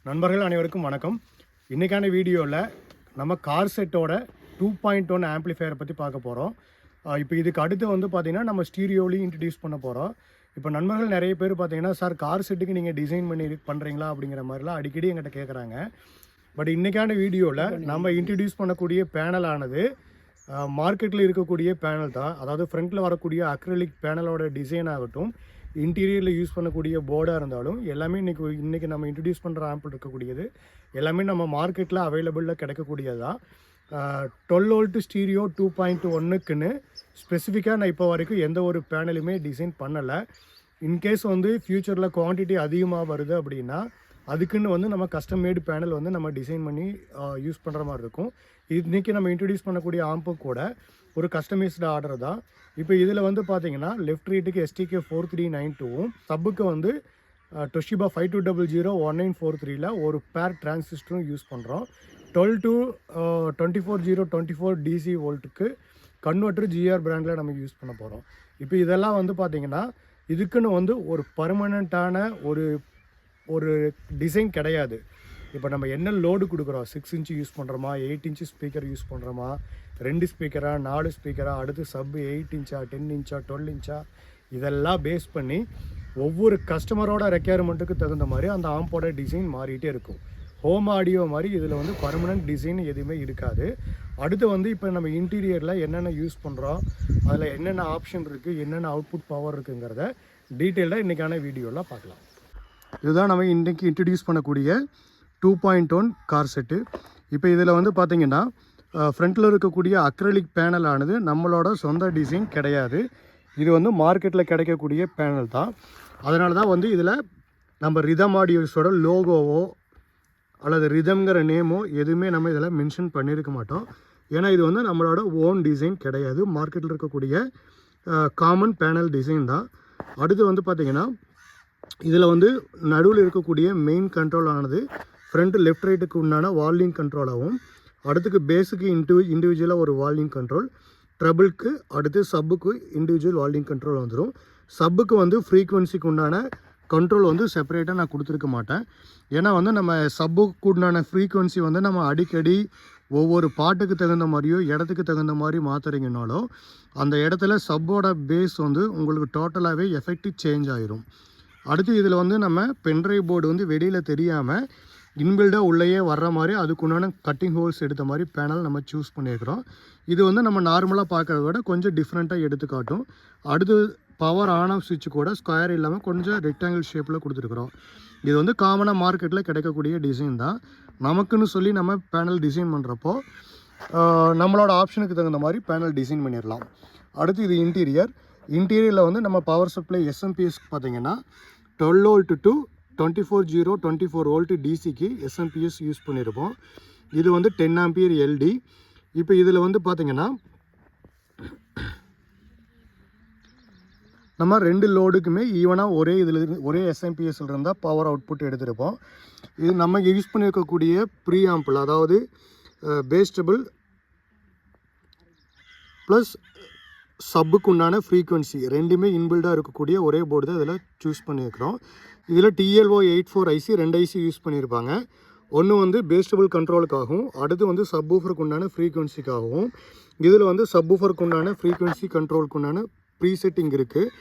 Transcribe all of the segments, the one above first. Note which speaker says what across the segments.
Speaker 1: நண்பர்கள் அனைவருக்கும் வணக்கம். இன்றைக்கான வீடியோவில் நம்ம கார் செட்டோட 2.1 ஆம்ப்ளிஃபையரை பற்றி பார்க்க போகிறோம். இப்போ இதுக்கு அடுத்து வந்து பார்த்திங்கன்னா நம்ம ஸ்டீரியோலையும் இன்ட்ரடியூஸ் பண்ண போகிறோம். இப்போ நண்பர்கள் நிறைய பேர் பார்த்தீங்கன்னா, சார் கார் செட்டுக்கு நீங்கள் டிசைன் பண்ணுறீங்களா அப்படிங்கிற மாதிரிலாம் அடிக்கடி எங்கிட்ட கேட்குறாங்க. பட் இன்றைக்கான வீடியோவில் நம்ம இன்ட்ரடியூஸ் பண்ணக்கூடிய பேனலானது மார்க்கெட்டில் இருக்கக்கூடிய பேனல் தான். அதாவது ஃப்ரண்ட்டில் வரக்கூடிய அக்ரிலிக் பேனலோட டிசைன் ஆகட்டும், இன்டீரியரில் யூஸ் பண்ணக்கூடிய போர்டாக இருந்தாலும் எல்லாமே இன்றைக்கி நம்ம இன்ட்ரடியூஸ் பண்ணுற ஆம்பிள் இருக்கக்கூடியது எல்லாமே நம்ம மார்க்கெட்டில் அவைலபிளில் கிடைக்கக்கூடியது தான். 12 வோல்ட் ஸ்டீரியோ 2.1க்குன்னு ஸ்பெசிஃபிக்காக நான் இப்போ வரைக்கும் எந்த ஒரு பேனலுமே டிசைன் பண்ணலை. இன்கேஸ் வந்து ஃப்யூச்சரில் குவான்டிட்டி அதிகமாக வருது அப்படின்னா அதுக்குன்னு வந்து நம்ம கஸ்டம் மேடு பேனல் வந்து நம்ம டிசைன் பண்ணி யூஸ் பண்ணுற மாதிரி இருக்கும். இன்றைக்கி நம்ம இன்ட்ரடியூஸ் பண்ணக்கூடிய ஆம்பு கூட ஒரு கஸ்டமைஸ்டு ஆர்டர் தான். இப்போ இதில் வந்து பார்த்தீங்கன்னா லெஃப்ட் ரைட்டுக்கு STK 4392வும் சப்புக்கு வந்து Toshiba 5200 ஒரு பேர் டிரான்சிஸ்டரும் யூஸ் பண்ணுறோம். 12 to 24024 DC வோல்ட்டுக்கு கன்வெர்ட்டர் GR பிராண்டில் நம்ம யூஸ் பண்ண போகிறோம். இப்போ இதெல்லாம் வந்து பார்த்திங்கன்னா இதுக்குன்னு வந்து ஒரு பர்மனண்ட்டான ஒரு டிசைன் கிடையாது. இப்போ நம்ம என்ன லோடு கொடுக்குறோம், 6 இன்ச்சு யூஸ் பண்ணுறோமா, 8 இன்ச்சு ஸ்பீக்கர் யூஸ் பண்ணுறோமா, 2 ஸ்பீக்கரா 4 ஸ்பீக்கரா, அடுத்து சப்பு 8 இன்ச்சா 10 இன்ச்சா 12 இன்ச்சா, இதெல்லாம் பேஸ் பண்ணி ஒவ்வொரு கஸ்டமரோட ரெக்யர்மெண்ட்டுக்கு தகுந்த மாதிரி அந்த ஆம்போட டிசைன் மாறிட்டே இருக்கும். ஹோம் ஆடியோ மாதிரி இதில் வந்து பர்மனன்ட் டிசைன் எதுவுமே இருக்காது. அடுத்து வந்து இப்போ நம்ம இன்டீரியரில் என்னென்ன யூஸ் பண்ணுறோம், அதில் என்னென்ன ஆப்ஷன் இருக்குது, என்னென்ன அவுட்புட் பவர் இருக்குங்கிறத டீட்டெயிலாக இன்றைக்கான வீடியோவில் பார்க்கலாம். இதுதான் நம்ம இன்றைக்கி இன்ட்ரடியூஸ் பண்ணக்கூடிய 2.1 கார் செட்டு. இப்போ இதில் வந்து பார்த்திங்கன்னா ஃப்ரண்ட்டில் இருக்கக்கூடிய அக்ரிலிக் பேனலானது நம்மளோட சொந்த டிசைன் கிடையாது. இது வந்து மார்க்கெட்டில் கிடைக்கக்கூடிய பேனல் தான். அதனால தான் வந்து இதில் நம்ம ரிதம் ஆடியோஸோட லோகோவோ அல்லது ரிதம்ங்கிற நேமோ எதுவுமே நம்ம இதில் மென்ஷன் பண்ணியிருக்க மாட்டோம். ஏன்னா இது வந்து நம்மளோட ஓன் டிசைன் கிடையாது, மார்க்கெட்டில் இருக்கக்கூடிய காமன் பேனல் டிசைன் தான். அடுத்து வந்து பார்த்திங்கன்னா இதில் வந்து நடுவில் இருக்கக்கூடிய மெயின் கண்ட்ரோல் ஆனது ஃப்ரண்ட் லெஃப்ட் ரைட்டுக்கு உண்டான வால்யூம் கண்ட்ரோலாகவும், அடுத்துக்கு பேஸுக்கு இண்டிவிஜுவலாக ஒரு வால்யூம் கண்ட்ரோல், ட்ரபிளுக்கு அடுத்து சப்புக்கு இண்டிவிஜுவல் வால்யூம் கண்ட்ரோல் வந்துடும். சப்புக்கு வந்து ஃப்ரீக்வன்சிக்கு உண்டான கண்ட்ரோல் வந்து செப்பரேட்டாக நான் கொடுத்துருக்க மாட்டேன். ஏன்னா வந்து நம்ம சப்புக்கு உண்டான ஃப்ரீக்வன்சி வந்து நம்ம அடிக்கடி ஒவ்வொரு பாட்டுக்கு தகுந்த மாதிரியோ இடத்துக்கு தகுந்த மாதிரி மாற்றுறீங்கனாலும் அந்த இடத்துல சப்போட பேஸ் வந்து உங்களுக்கு டோட்டலாகவே எஃபெக்டிவ் சேஞ்ச் ஆகிரும். அடுத்து இதில் வந்து நம்ம பென்ட்ரைவ் போர்டு வந்து வெளியில் தெரியாமல் இன்பில்டாக உள்ளேயே வர்ற மாதிரி அதுக்குண்டான கட்டிங் ஹோல்ஸ் எடுத்த மாதிரி பேனல் நம்ம சூஸ் பண்ணியிருக்கிறோம். இது வந்து நம்ம நார்மலாக பார்க்குறத விட கொஞ்சம் டிஃப்ரெண்ட்டாக எடுத்துக்காட்டும். அடுத்து பவர் ஆன் ஆஃப் சுவிட்ச் கூட ஸ்கொயர் இல்லாமல் கொஞ்சம் ரெக்டாங்கிள் ஷேப்பில் கொடுத்துருக்குறோம். இது வந்து காமனாக மார்க்கெட்டில் கிடைக்கக்கூடிய டிசைன் தான். நமக்குன்னு சொல்லி நம்ம பேனல் டிசைன் பண்ணுறப்போ நம்மளோட ஆப்ஷனுக்கு தகுந்த மாதிரி பேனல் டிசைன் பண்ணிடலாம். அடுத்து இது இன்டீரியரில் வந்து நம்ம பவர் சப்ளை SMPS பார்த்திங்கன்னா 12 வோல்ட் டு 24024 வோல்ட் DCக்கு SMPS யூஸ் பண்ணியிருப்போம். இது வந்து 10 ஆம்பியர் LD. இப்போ இதில் வந்து பார்த்திங்கன்னா நம்ம 2 லோடுக்குமே ஈவனாக ஒரே SMPSல் இருந்தால் பவர் அவுட்புட் எடுத்திருப்போம். இது நம்ம யூஸ் பண்ணியிருக்கக்கூடிய ப்ரீ ஆம்பிள், அதாவது பேஸ்டபிள் ப்ளஸ் சப்புக்கு உண்டான ஃப்ரீக்வன்சி ரெண்டுமே இன்பில்டாக இருக்கக்கூடிய ஒரே போர்டு தான் இதில் சூஸ் பண்ணியிருக்கிறோம். இதில் TLO 84 IC 2 IC யூஸ் பண்ணியிருப்பாங்க. ஒன்று வந்து பேஸ்டபிள் கண்ட்ரோலுக்காகவும், அடுத்து வந்து சப்வூஃபருக்கு உண்டான ஃப்ரீக்வன்சிக்காகவும். இதில் வந்து சப்வூஃபருக்கு உண்டான ஃப்ரீக்வன்சி கண்ட்ரோலுக்கு உண்டான ப்ரீசெட்டிங் இருக்குது.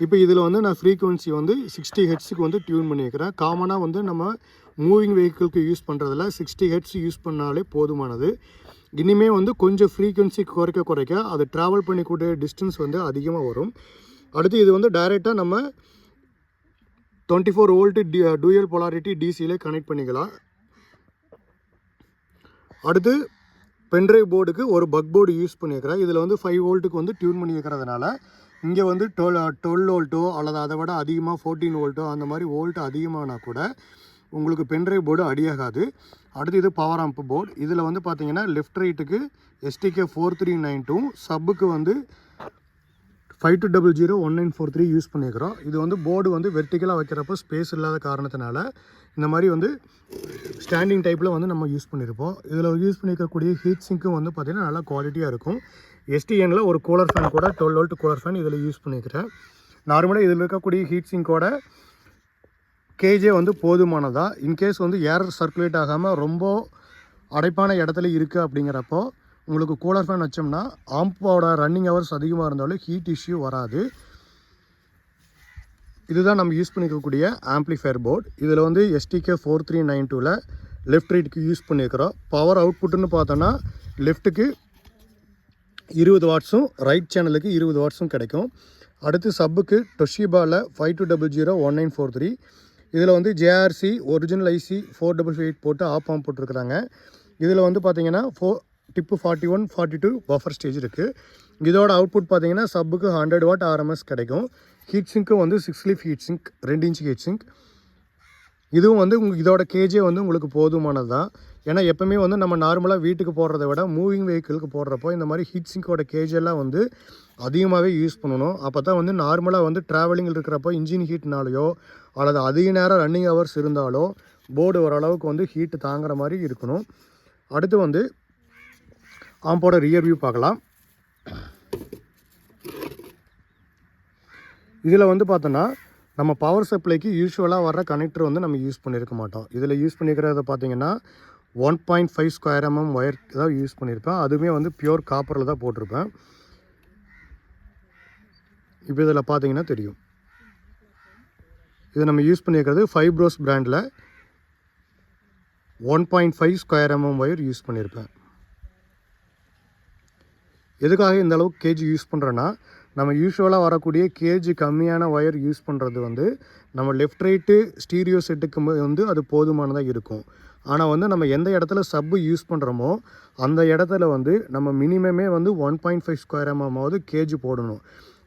Speaker 1: இப்போ இதில் வந்து நான் ஃப்ரீக்வன்சி வந்து 60 ஹெர்ட்ஸுக்கு வந்து டியூன் பண்ணியிருக்கிறேன். காமனாக வந்து நம்ம மூவிங் வெஹிக்கிளுக்கு யூஸ் பண்ணுறதில்ல 60 ஹெர்ட்ஸ் யூஸ் பண்ணாலே போதுமானது. இனிமேல் வந்து கொஞ்சம் ஃப்ரீக்வன்சி குறைக்க அது ட்ராவல் பண்ணிக்கூடிய டிஸ்டன்ஸ் வந்து அதிகமாக வரும். அடுத்து இது வந்து டைரெக்டாக நம்ம 24 வோல்ட் டூயல் போலாரிட்டி DCயில் கனெக்ட் பண்ணிக்கலாம். அடுத்து பென்ட்ரைவ் போர்டுக்கு ஒரு பக் போர்டு யூஸ் பண்ணியிருக்கிறேன். இதில் வந்து 5 வோல்ட்டுக்கு வந்து டியூன் பண்ணியிருக்கிறதுனால இங்கே வந்து 12 வோல்ட்டோ அல்லது அதை விட அதிகமாக 14 வோல்ட்டோ அந்த மாதிரி வோல்ட்டு அதிகமானா கூட உங்களுக்கு பென்ட்ரைவ் போர்டு அடியாகாது. அடுத்து இது பவர் ஆம்ப் போர்டு. இதில் வந்து பார்த்திங்கன்னா லெஃப்ட் ரைட்டுக்கு STK 4392 சப்புக்கு வந்து 52001943 யூஸ் பண்ணியிருக்கிறோம். இது வந்து போர்டு வந்து வெர்டிக்கலாக வைக்கிறப்போ ஸ்பேஸ் இல்லாத காரணத்தினால இந்த மாதிரி வந்து ஸ்டாண்டிங் டைப்பில் வந்து நம்ம யூஸ் பண்ணியிருப்போம். இதில் யூஸ் பண்ணியிருக்கக்கூடிய ஹீட் சிங்க்கும் வந்து பார்த்திங்கன்னா நல்லா குவாலிட்டியாக இருக்கும். STNல ஒரு கூலர் ஃபேன் கூட 12 வோல்ட் கூலர் ஃபேன் இதில் யூஸ் பண்ணியிருக்கிறேன். நார்மலாக இதில் இருக்கக்கூடிய ஹீட் சிங்கோட கேஜே வந்து போதுமானதா. இன்கேஸ் வந்து ஏர் சர்க்குலேட் ஆகாமல் ரொம்ப அடைப்பான இடத்துல இருக்குது அப்படிங்கிறப்போ உங்களுக்கு கூலர் ஃபேன் வச்சோம்னா ஆம்போட ரன்னிங் ஹவர்ஸ் அதிகமாக இருந்தாலும் ஹீட் இஷ்யூ வராது. இதுதான் நம்ம யூஸ் பண்ணிக்கக்கூடிய ஆம்ப்ளிஃபையர் போர்டு. இதில் வந்து STK 4392ல் லெஃப்ட் ரைட்டுக்கு யூஸ் பண்ணியிருக்கிறோம். பவர் அவுட்புட்டுன்னு பார்த்தோன்னா லெஃப்ட்டுக்கு 20 வாட்ஸும் ரைட் சேனலுக்கு 20 வாட்ஸும் கிடைக்கும். அடுத்து சப்புக்கு டொஷிபாவில் 52001943. இதில் வந்து JRC ஒரிஜினல் IC 4558 போட்டு ஆப் ஆம் போட்டிருக்கிறாங்க. இதில் வந்து பார்த்தீங்கன்னா டிப்பு 41 42 பஃபர் ஸ்டேஜ் இருக்குது. இதோட அவுட்புட் பார்த்தீங்கன்னா சப்புக்கு 100 வாட் RMS கிடைக்கும். ஹீட் சிங்க்கும் வந்து 6 leaf heat sink, 2 inch heat sink. இதுவும் வந்து இதோட கேஜே வந்து உங்களுக்கு போதுமானது தான். ஏன்னா எப்போவுமே வந்து நம்ம நார்மலாக வீட்டுக்கு போடுறத விட மூவிங் வெஹிக்கிளுக்கு போடுறப்போ இந்த மாதிரி ஹீட் சிங்கோட கேஜெல்லாம் வந்து அதிகமாகவே யூஸ் பண்ணணும். அப்போ தான் வந்து நார்மலாக வந்து ட்ராவலிங்கில் இருக்கிறப்போ இன்ஜின் ஹீட்னாலேயோ அல்லது அதிக நேரம் ரன்னிங் ஹவர்ஸ் இருந்தாலோ போர்டு ஓரளவுக்கு வந்து ஹீட்டு தாங்குற மாதிரி இருக்கணும். அடுத்து வந்து ஆம்போட ரியர் வியூ பார்க்கலாம். இதில் வந்து பார்த்தோன்னா நம்ம பவர் சப்ளைக்கு யூஸ்வலாக வர்ற கனெக்டர் வந்து நம்ம யூஸ் பண்ணியிருக்க மாட்டோம். இதில் யூஸ் பண்ணிக்கிறத பார்த்தீங்கன்னா 1.5 ஸ்கொயர் mm ஒயர் தான் யூஸ் பண்ணியிருப்பேன். அதுவுமே வந்து பியூர் காப்பரில் தான் போட்டிருப்பேன். இப்போ இதில் பார்த்தீங்கன்னா தெரியும். இதை நம்ம யூஸ் பண்ணியிருக்கிறது ஃபைப்ரோஸ் பிராண்டில் 1.5 ஸ்கொயர் mm ஒயர் யூஸ் பண்ணியிருப்பேன். எதுக்காக இந்த அளவுக்கு கேஜி யூஸ் பண்ணுறேன்னா, நம்ம யூஸ்வலாக வரக்கூடிய கேஜி கம்மியான ஒயர் யூஸ் பண்ணுறது வந்து நம்ம லெஃப்ட் ரைட்டு ஸ்டீரியோ செட்டுக்கு வந்து அது போதுமானதாக இருக்கும். ஆனால் வந்து நம்ம எந்த இடத்துல சப்பு யூஸ் பண்ணுறோமோ அந்த இடத்துல வந்து நம்ம மினிமமே வந்து 1.5 ஸ்கொயர் mm கேஜி போடணும்.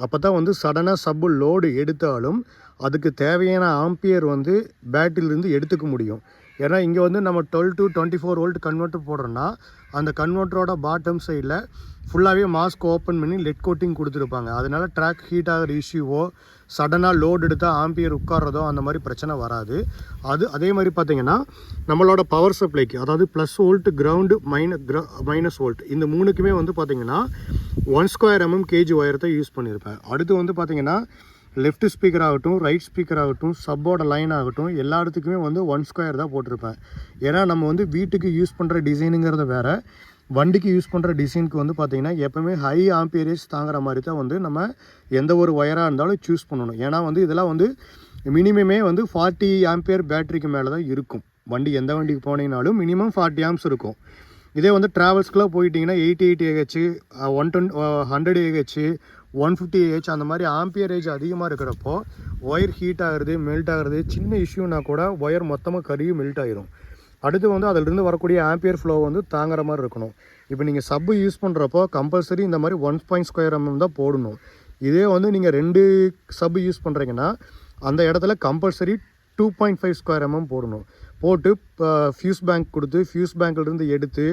Speaker 1: அப்போ தான் வந்து சடனாக சப்பு லோடு எடுத்தாலும் அதுக்கு தேவையான ஆம்பியர் வந்து பேட்டரியிலேருந்து எடுத்துக்க முடியும். ஏன்னா இங்கே வந்து நம்ம 12 to 24 வோல்ட் கன்வெர்ட்டர் போடுறோன்னா அந்த கன்வெர்ட்டரோட பாட்டம் சைடில் ஃபுல்லாகவே மாஸ்க் ஓப்பன் பண்ணி லெட் கோட்டிங் கொடுத்துருப்பாங்க. அதனால் ட்ராக் ஹீட் ஆகிற இஷ்யூவோ சடனாக லோடு எடுத்தால் ஆம்பியர் உட்கார்றதோ அந்த மாதிரி பிரச்சனை வராது. அதே மாதிரி பார்த்திங்கன்னா நம்மளோட பவர் சப்ளைக்கு, அதாவது plus volt, ground, minus volt, இந்த மூணுக்குமே வந்து பார்த்திங்கன்னா 1 ஸ்கொயர் mm கேஜி ஒயர் தான் யூஸ் பண்ணியிருப்பேன். அடுத்து வந்து பார்த்திங்கன்னா லெஃப்ட் ஸ்பீக்கர் ஆகட்டும், ரைட் ஸ்பீக்கர் ஆகட்டும், சப்போட லைன் ஆகட்டும், எல்லா இடத்துக்குமே வந்து 1 ஸ்கொயர் தான் போட்டிருப்பேன். ஏன்னா நம்ம வந்து வீட்டுக்கு யூஸ் பண்ணுற டிசைனுங்கிறத வேறு, வண்டிக்கு யூஸ் பண்ணுற டிசைனுக்கு வந்து பார்த்திங்கன்னா எப்போவுமே ஹை ஆம்பியரேஜ் தாங்குற மாதிரி தான் வந்து நம்ம எந்த ஒரு ஒயராக இருந்தாலும் சூஸ் பண்ணணும். ஏன்னா வந்து இதெல்லாம் வந்து மினிமமே வந்து 40 ஆம்பியர் பேட்டரிக்கு மேலே தான் இருக்கும். வண்டி எந்த வண்டிக்கு போனீங்கனாலும் மினிமம் 40 ஆம்ஸ் இருக்கும். இதே வந்து ட்ராவல்ஸ்க்குலாம் போயிட்டிங்கன்னா 88 AH, 100 AH, 150 AH அந்த மாதிரி ஆம்பியரேஜ் அதிகமாக இருக்கிறப்போ ஒயர் ஹீட் ஆகிறது, மெல்ட் ஆகிறது, சின்ன இஷ்யூனா கூட ஒயர் மொத்தமாக கருகி மெல்ட் ஆகிரும். அடுத்து வந்து அதிலிருந்து வரக்கூடிய ஆம்பியர் ஃப்ளோ வந்து தாங்குற மாதிரி இருக்கணும். இப்போ நீங்கள் சப்பு யூஸ் பண்ணுறப்போ கம்பல்சரி இந்த மாதிரி 1 ஸ்கொயர் mm தான் போடணும். இதே வந்து நீங்கள் 2 சப்பு யூஸ் பண்ணுறீங்கன்னா அந்த இடத்துல கம்பல்சரி 2.5 ஸ்கொயர் mm போடணும். போட்டு ஃபியூஸ் பேங்க் கொடுத்து ஃபியூஸ் பேங்க்லேருந்து எடுத்து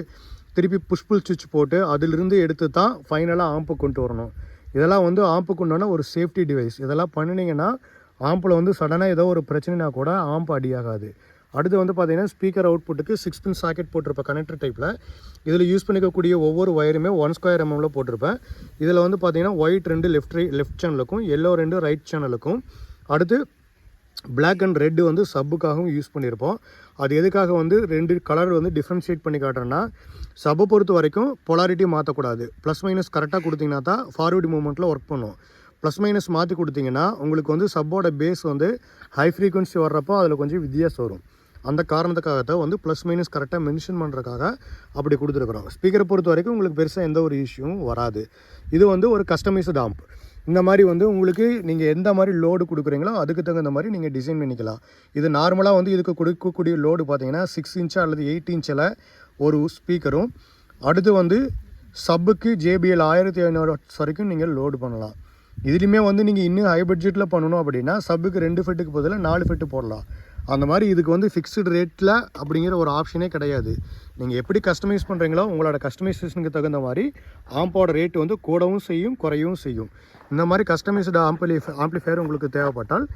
Speaker 1: திருப்பி புஷ்புல் சுவிட்ச் போட்டு அதிலிருந்து எடுத்து தான் ஃபைனலாக ஆம்பு கொண்டு வரணும். இதெல்லாம் வந்து ஆம்பு கொண்டான ஒரு சேஃப்டி டிவைஸ். இதெல்லாம் பண்ணினீங்கன்னா ஆம்பில் வந்து சடனாக ஏதோ ஒரு பிரச்சனைனா கூட ஆம்பு அடியாகாது. அடுத்து வந்து பார்த்திங்கன்னா ஸ்பீக்கர் அவுட்புட்டுக்கு 6 பின் சாக்கெட் போட்டிருப்பேன் கனெக்டர் டைப்பில். இதில் யூஸ் பண்ணிக்கக்கூடிய ஒவ்வொரு ஒயருமே 1 ஸ்கொயர் mm போட்டிருப்பேன். இதில் வந்து பார்த்திங்கன்னா ஒயிட் 2 லெஃப்ட் சேனலுக்கும், எல்லோ 2 ரைட் சேனலுக்கும், அடுத்து பிளாக் அண்ட் ரெட்டு வந்து சப்புக்காகவும் யூஸ் பண்ணியிருப்போம். அது எதுக்காக வந்து 2 கலர் வந்து டிஃப்ரென்ஷியேட் பண்ணி காட்டுறேன்னா, சப்பை பொறுத்த வரைக்கும் பொலாரிட்டி மாற்றக்கூடாது. ப்ளஸ் மைனஸ் கரெக்டாக கொடுத்தீங்கன்னா தான் ஃபார்வர்டு மூவ்மெண்ட்டில் ஒர்க் பண்ணும். ப்ளஸ் மைனஸ் மாற்றி கொடுத்தீங்கன்னா உங்களுக்கு வந்து சப்போட பேஸ் வந்து ஹை ஃப்ரீக்வன்சி வர்றப்போ அதில் கொஞ்சம் வித்தியாசம் வரும். அந்த காரணத்துக்காக தான் வந்து ப்ளஸ் மைனஸ் கரெக்டாக மென்ஷன் பண்ணுறதுக்காக அப்படி கொடுத்துருக்குறோம். ஸ்பீக்கரை பொறுத்த வரைக்கும் உங்களுக்கு பெருசாக எந்த ஒரு இஷ்யூவும் வராது. இது வந்து ஒரு கஸ்டமைஸ்டு ஆம்ப். இந்த மாதிரி வந்து உங்களுக்கு நீங்கள் எந்த மாதிரி லோடு கொடுக்குறீங்களோ அதுக்கு தகுந்த மாதிரி நீங்கள் டிசைன் பண்ணிக்கலாம். இது நார்மலாக வந்து இதுக்கு கொடுக்கக்கூடிய லோடு பார்த்தீங்கன்னா 6 இன்ச் அல்லது 8 இன்ச்சில் ஒரு ஸ்பீக்கரும், அடுத்து வந்து சப்புக்கு JBL 1500 வாட்ஸ் வரைக்கும் நீங்கள் லோடு பண்ணலாம். இதுலேயுமே வந்து நீங்கள் இன்னும் ஹை பட்ஜெட்டில் பண்ணணும் அப்படின்னா சப்புக்கு 2 ஃபெட்டுக்கு பதிலாக 4 ஃபெட்டு போடலாம். அந்த மாதிரி இதுக்கு வந்து ஃபிக்ஸ்டு ரேட்டில் அப்படிங்கிற ஒரு ஆப்ஷனே கிடையாது. நீங்கள் எப்படி கஸ்டமைஸ் பண்ணுறீங்களோ உங்களோட கஸ்டமைசேஷனுக்கு தகுந்த மாதிரி ஆம்போட ரேட்டு வந்து கூடவும் செய்யும், குறையவும் செய்யும். இந்த மாதிரி கஸ்டமைஸ்டு ஆம்ப்ளிஃபையர் உங்களுக்கு தேவைப்பட்டால்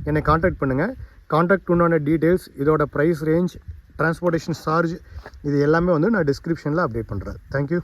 Speaker 1: என்னை காண்டாக்ட் பண்ணுங்கள். காண்டாக்ட் உண்டான டீட்டெயில்ஸ், இதோட ப்ரைஸ் ரேஞ்ச், டிரான்ஸ்போர்ட்டேஷன் சார்ஜ், இது எல்லாமே வந்து நான் டிஸ்கிரிப்ஷனில் அப்டேட் பண்ணுறேன். தேங்க்யூ.